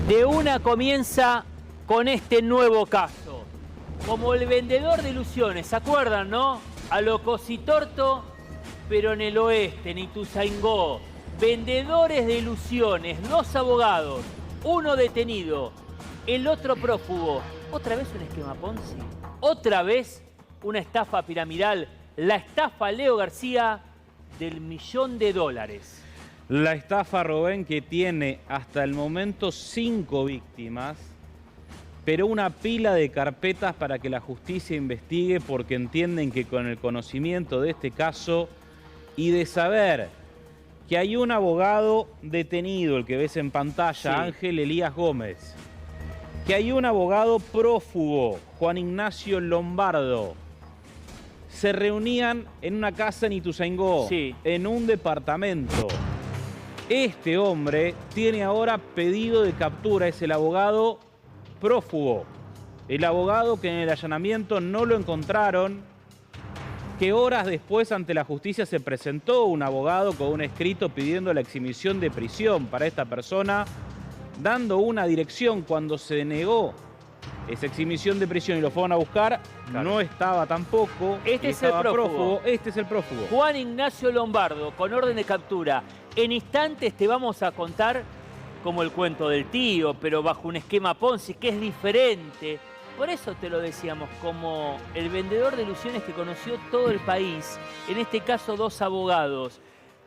De una comienza con este nuevo caso. Como el vendedor de ilusiones, ¿se acuerdan, no? A lo Cositorto, pero en el oeste, en Ituzaingó. Vendedores de ilusiones, dos abogados, uno detenido, el otro prófugo. ¿Otra vez un esquema Ponzi? ¿Otra vez una estafa piramidal? La estafa Leo García del $1.000.000. La estafa, Rubén, que tiene hasta el momento 5 víctimas, pero una pila de carpetas para que la justicia investigue, porque entienden que con el conocimiento de este caso y de saber que hay un abogado detenido, el que ves en pantalla, Sí. Ángel Elías Gómez, que hay un abogado prófugo, Juan Ignacio Lombardo, se reunían en una casa en Ituzaingó, Sí. en un departamento. Este hombre tiene ahora pedido de captura, es el abogado prófugo, el abogado que en el allanamiento no lo encontraron, que horas después ante la justicia se presentó un abogado con un escrito pidiendo la exhibición de prisión para esta persona, dando una dirección. Cuando se negó esa exhibición de prisión y lo fueron a buscar, Claro. no estaba tampoco. Este es el estaba prófugo. Este es el prófugo. Juan Ignacio Lombardo, con orden de captura. En instantes te vamos a contar como el cuento del tío, pero bajo un esquema Ponzi, que es diferente. Por eso te lo decíamos, como el vendedor de ilusiones que conoció todo el país. En este caso, dos abogados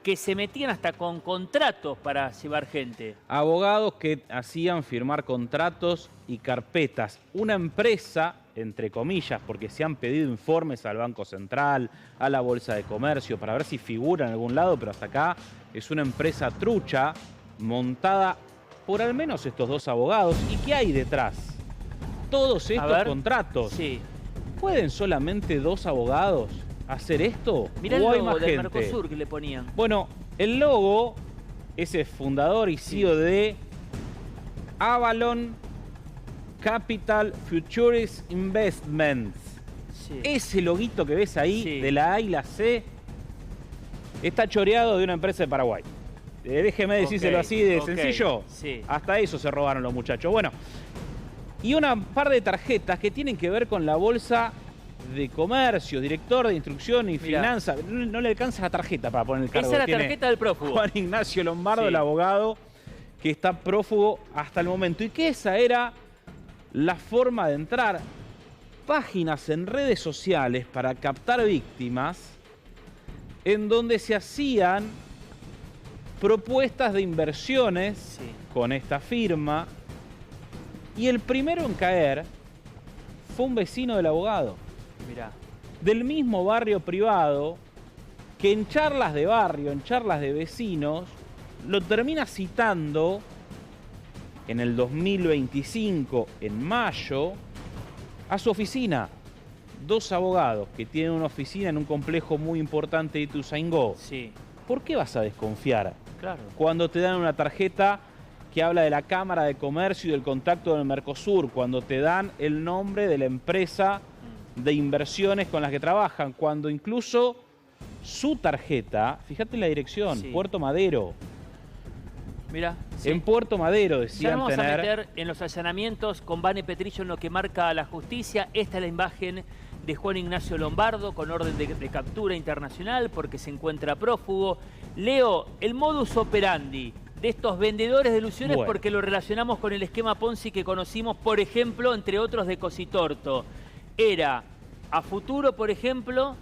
que se metían hasta con contratos para llevar gente. Abogados que hacían firmar contratos y carpetas. Una empresa, entre comillas, porque se han pedido informes al Banco Central, a la Bolsa de Comercio, para ver si figura en algún lado, pero hasta acá es una empresa trucha montada por al menos estos dos abogados. ¿Y qué hay detrás? Todos estos contratos. Sí. ¿Pueden solamente dos abogados hacer esto? Mirá el ¿O hay logo más del gente? Mercosur que le ponían. Bueno, el logo, ese fundador y CEO de Avalon Capital Futures Investments. Sí. Ese loguito que ves ahí, Sí. de la A y la C, está choreado de una empresa de Paraguay. Déjeme decírselo así de sencillo. Sí. Hasta eso se robaron los muchachos. Bueno, y una par de tarjetas que tienen que ver con la Bolsa de Comercio, director de instrucción y Mirá. finanzas. No le alcanza la tarjeta para poner el cargo. Esa es la Tiene tarjeta del prófugo. Juan Ignacio Lombardo, Sí. el abogado que está prófugo hasta el momento. Y que esa era la forma de entrar. Páginas en redes sociales para captar víctimas en donde se hacían propuestas de inversiones Sí. con esta firma. Y el primero en caer fue un vecino del abogado, Mirá. del mismo barrio privado, que en charlas de barrio, en charlas de vecinos, lo termina citando en el 2025, en mayo, a su oficina. Dos abogados que tienen una oficina en un complejo muy importante de Ituzaingó. Sí. ¿Por qué vas a desconfiar Claro. cuando te dan una tarjeta que habla de la Cámara de Comercio y del contacto del Mercosur, cuando te dan el nombre de la empresa de inversiones con las que trabajan, cuando incluso su tarjeta, fíjate la dirección, Sí. Puerto Madero, Mirá. sí. en Puerto Madero Ya decían nos vamos a tener... meter en los allanamientos con Vane Petrillo en lo que marca la justicia. Esta es la imagen de Juan Ignacio Lombardo con orden de captura internacional porque se encuentra prófugo. Leo, el modus operandi de estos vendedores de ilusiones, Bueno. porque lo relacionamos con el esquema Ponzi que conocimos, por ejemplo, entre otros de Cositorto. Era a futuro, por ejemplo,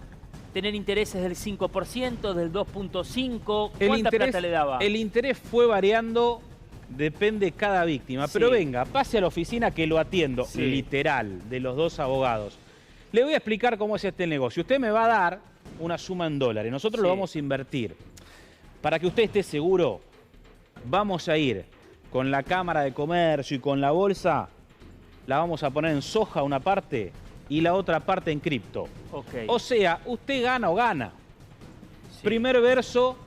tener intereses del 5%, del 2.5%. ¿Cuánta plata le daba? El interés fue variando, depende cada víctima. Sí. Pero venga, pase a la oficina que lo atiendo, Sí. literal, de los dos abogados. Le voy a explicar cómo es este negocio. Usted me va a dar una suma en dólares. Nosotros lo Sí. vamos a invertir. Para que usted esté seguro, vamos a ir con la Cámara de Comercio y con la bolsa, la vamos a poner en soja una parte y la otra parte en cripto. Ok. O sea, usted gana o gana. Sí. Primer verso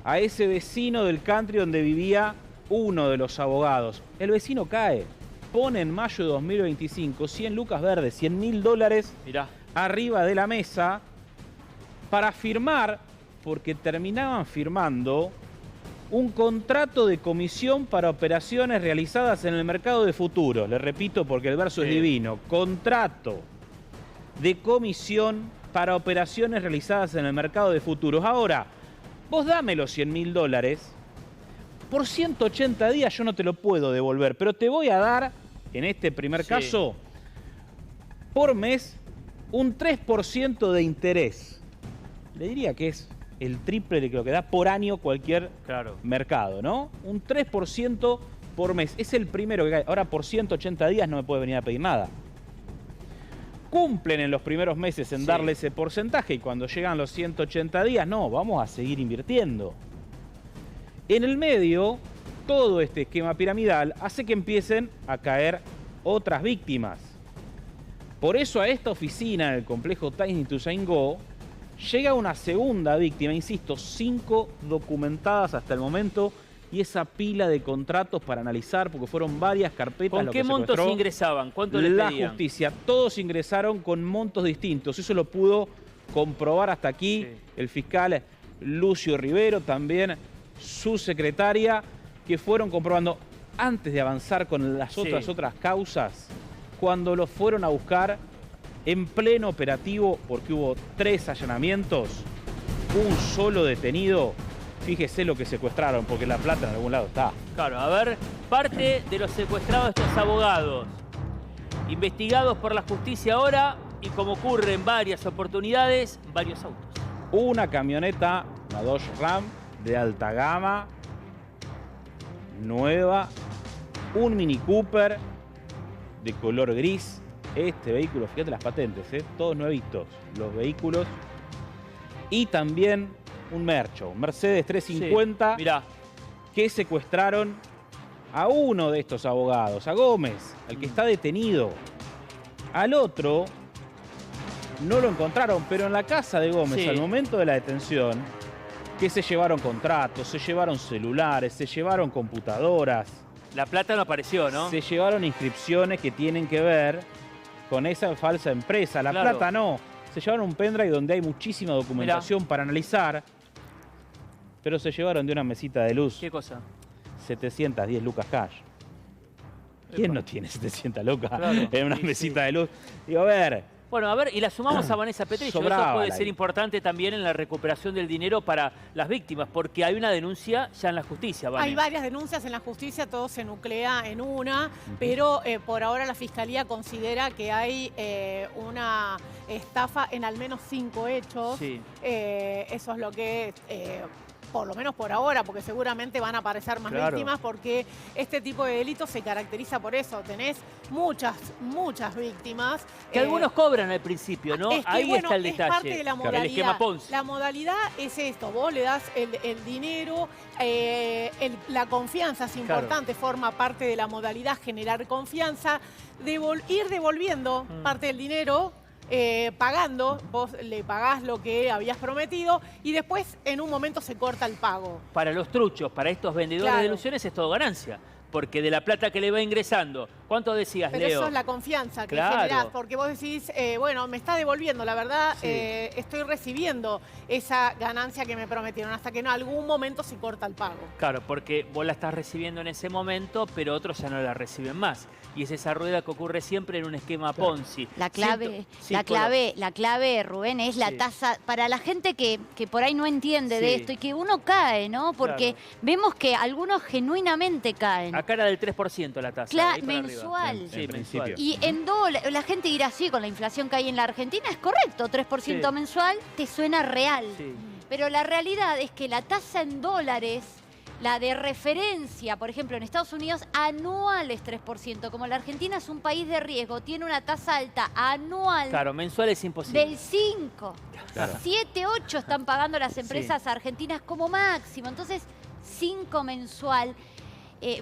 a ese vecino del country donde vivía uno de los abogados. El vecino cae, pone en mayo de 2025 100 lucas verdes, $100.000 Mirá. arriba de la mesa para firmar, porque terminaban firmando un contrato de comisión para operaciones realizadas en el mercado de futuros. Le repito porque el verso es divino. Contrato de comisión para operaciones realizadas en el mercado de futuros. Ahora, vos dame los $100.000. Por 180 días yo no te lo puedo devolver, pero te voy a dar, en este primer caso, por mes, un 3% de interés. Le diría que es el triple de lo que da por año cualquier mercado, ¿no? Un 3% por mes. Es el primero que cae. Ahora por 180 días no me puede venir a pedir nada. Cumplen en los primeros meses en darle ese porcentaje y cuando llegan los 180 días, no, vamos a seguir invirtiendo. En el medio, todo este esquema piramidal hace que empiecen a caer otras víctimas. Por eso a esta oficina en el complejo Tiny Ituzaingó llega una segunda víctima, insisto, 5 documentadas hasta el momento y esa pila de contratos para analizar, porque fueron varias carpetas. ¿Con qué montos ingresaban? ¿Cuánto le pedían? La justicia, todos ingresaron con montos distintos. Eso lo pudo comprobar hasta aquí el fiscal Lucio Rivero, también su secretaria, que fueron comprobando antes de avanzar con las otras causas, cuando los fueron a buscar en pleno operativo, porque hubo 3 allanamientos, un solo detenido. Fíjese lo que secuestraron, porque la plata en algún lado está. Claro, a ver, parte de los secuestrados, estos abogados, investigados por la justicia ahora, y como ocurre en varias oportunidades, varios autos. Una camioneta, una Dodge Ram de alta gama, nueva, un Mini Cooper de color gris. Este vehículo, fíjate las patentes, todos nuevitos los vehículos. Y también un Mercho, un Mercedes 350, que secuestraron a uno de estos abogados, a Gómez, al que está detenido. Al otro no lo encontraron, pero en la casa de Gómez, al momento de la detención, que se llevaron contratos, se llevaron celulares, se llevaron computadoras. La plata no apareció, ¿no? Se llevaron inscripciones que tienen que ver con esa falsa empresa. La plata no. Se llevaron un pendrive donde hay muchísima documentación para analizar, pero se llevaron de una mesita de luz. ¿Qué cosa? 710 lucas cash. ¿Quién no tiene 700 lucas en una mesita de luz? Digo, a ver. Bueno, a ver, y la sumamos a Vanessa Petrillo. Eso puede ser importante también en la recuperación del dinero para las víctimas, porque hay una denuncia ya en la justicia, Vanessa. Hay varias denuncias en la justicia, todo se nuclea en una, pero por ahora la Fiscalía considera que hay una estafa en al menos 5 hechos. Eso es lo que... por lo menos por ahora, porque seguramente van a aparecer más víctimas, porque este tipo de delitos se caracteriza por eso. Tenés muchas víctimas. Que algunos cobran al principio, ¿no? Es que, ahí está el detalle. Es parte de la modalidad. El esquema Ponzi. La modalidad es esto, vos le das el dinero, la confianza es importante, forma parte de la modalidad generar confianza, ir devolviendo parte del dinero, pagando, vos le pagás lo que habías prometido y después en un momento se corta el pago. Para los truchos, para estos vendedores de ilusiones es todo ganancia, porque de la plata que le va ingresando, ¿cuánto decías, Pero Leo? eso es la confianza que generás, porque vos decís, bueno, me está devolviendo, la verdad, estoy recibiendo esa ganancia que me prometieron, hasta que en algún momento se corta el pago. Claro, porque vos la estás recibiendo en ese momento, pero otros ya no la reciben más. Y es esa rueda que ocurre siempre en un esquema Ponzi. La clave, Rubén, es la tasa. Para la gente que por ahí no entiende de esto y que uno cae, ¿no? Porque vemos que algunos genuinamente caen. Acá era del 3% la tasa. Claro, mensual. En principio. Y en dólares, la gente dirá, sí, con la inflación que hay en la Argentina, es correcto, 3% mensual, te suena real. Pero la realidad es que la tasa en dólares... La de referencia, por ejemplo, en Estados Unidos, anual es 3%. Como la Argentina es un país de riesgo, tiene una tasa alta anual. Claro, mensual es imposible. Del 5. 7, 8 están pagando las empresas argentinas como máximo. Entonces, 5 mensual.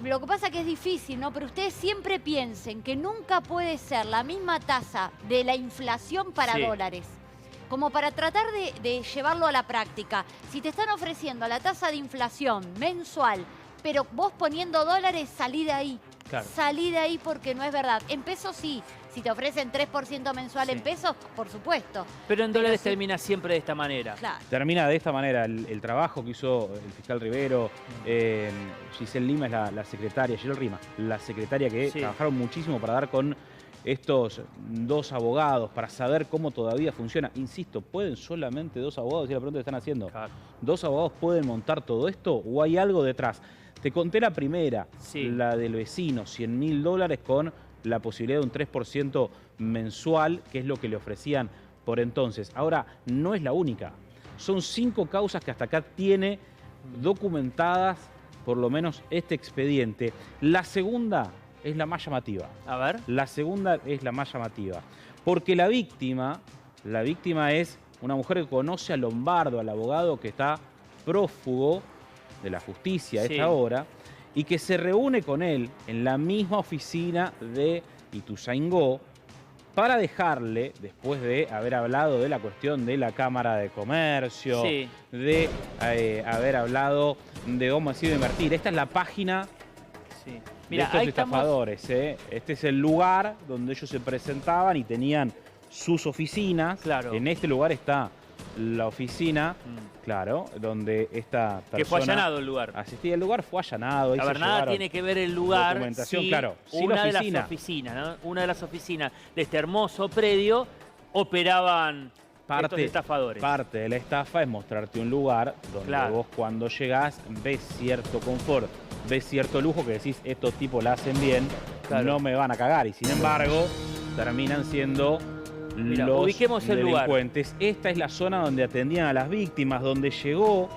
Lo que pasa es que es difícil, ¿no? Pero ustedes siempre piensen que nunca puede ser la misma tasa de la inflación para dólares. Como para tratar de llevarlo a la práctica. Si te están ofreciendo la tasa de inflación mensual, pero vos poniendo dólares, salí de ahí. Salí de ahí porque no es verdad. En pesos sí, Si te ofrecen 3% mensual en pesos, por supuesto. Pero en dólares termina siempre de esta manera. Claro. Termina de esta manera. El trabajo que hizo el fiscal Rivero, Giselle Lima es la secretaria, Giselle Rima, la secretaria que trabajaron muchísimo para dar con estos dos abogados, para saber cómo todavía funciona. Insisto, ¿pueden solamente dos abogados? Y la pregunta que están haciendo. Claro. ¿Dos abogados pueden montar todo esto o hay algo detrás? Te conté la primera, la del vecino, $100.000 con la posibilidad de un 3% mensual, que es lo que le ofrecían por entonces. Ahora, no es la única. Son 5 causas que hasta acá tiene documentadas, por lo menos este expediente. La segunda es la más llamativa. A ver. La segunda es la más llamativa. Porque la víctima es una mujer que conoce a Lombardo, al abogado que está prófugo de la justicia a esta hora, y que se reúne con él en la misma oficina de Ituzaingó para dejarle, después de haber hablado de la cuestión de la Cámara de Comercio, de haber hablado de cómo ha sido invertir. Esta es la página de estos estafadores. Este es el lugar donde ellos se presentaban y tenían sus oficinas. Claro. En este lugar está la oficina, claro, donde esta persona... Que fue allanado el lugar. Asistía, el lugar fue allanado. A ver, nada tiene que ver el lugar documentación, si claro, una de las oficinas, ¿no? Una de las oficinas de este hermoso predio operaban estos estafadores. Parte de la estafa es mostrarte un lugar donde vos cuando llegás ves cierto confort, ves cierto lujo que decís, estos tipos la hacen bien, no me van a cagar. Y sin embargo, terminan siendo... los ubiquemos el delincuentes. lugar. Esta es la zona donde atendían a las víctimas, donde llegó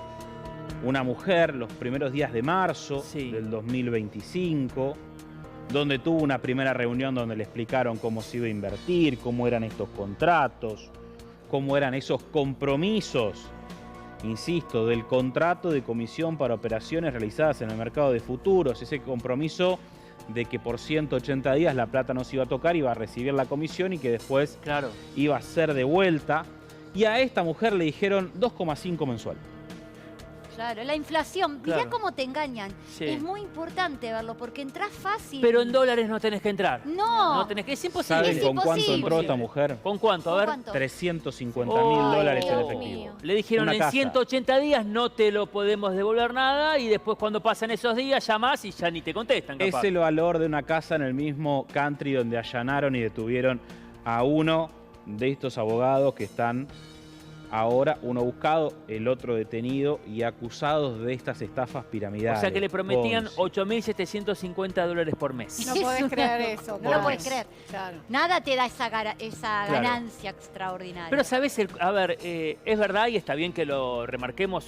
una mujer los primeros días de marzo del 2025, donde tuvo una primera reunión donde le explicaron cómo se iba a invertir, cómo eran estos contratos, cómo eran esos compromisos, insisto, del contrato de comisión para operaciones realizadas en el mercado de futuros, ese compromiso de que por 180 días la plata no se iba a tocar, iba a recibir la comisión y que después iba a ser devuelta. Y a esta mujer le dijeron 2,5 mensual. Claro, la inflación, mirá cómo te engañan. Es muy importante verlo porque entras fácil. Pero en dólares no tenés que entrar. No. Es imposible. ¿Saben con cuánto entró esta mujer? ¿Con cuánto? A ver. $350.000 en efectivo. Le dijeron en 180 días no te lo podemos devolver nada y después cuando pasan esos días llamás y ya ni te contestan. Es el valor de una casa en el mismo country donde allanaron y detuvieron a uno de estos abogados que están ahora, uno buscado, el otro detenido y acusados de estas estafas piramidales. O sea que le prometían $8.750 por mes. No podés creer eso. No lo podés creer. Claro. Nada te da esa ganancia extraordinaria. Pero sabés, a ver, es verdad y está bien que lo remarquemos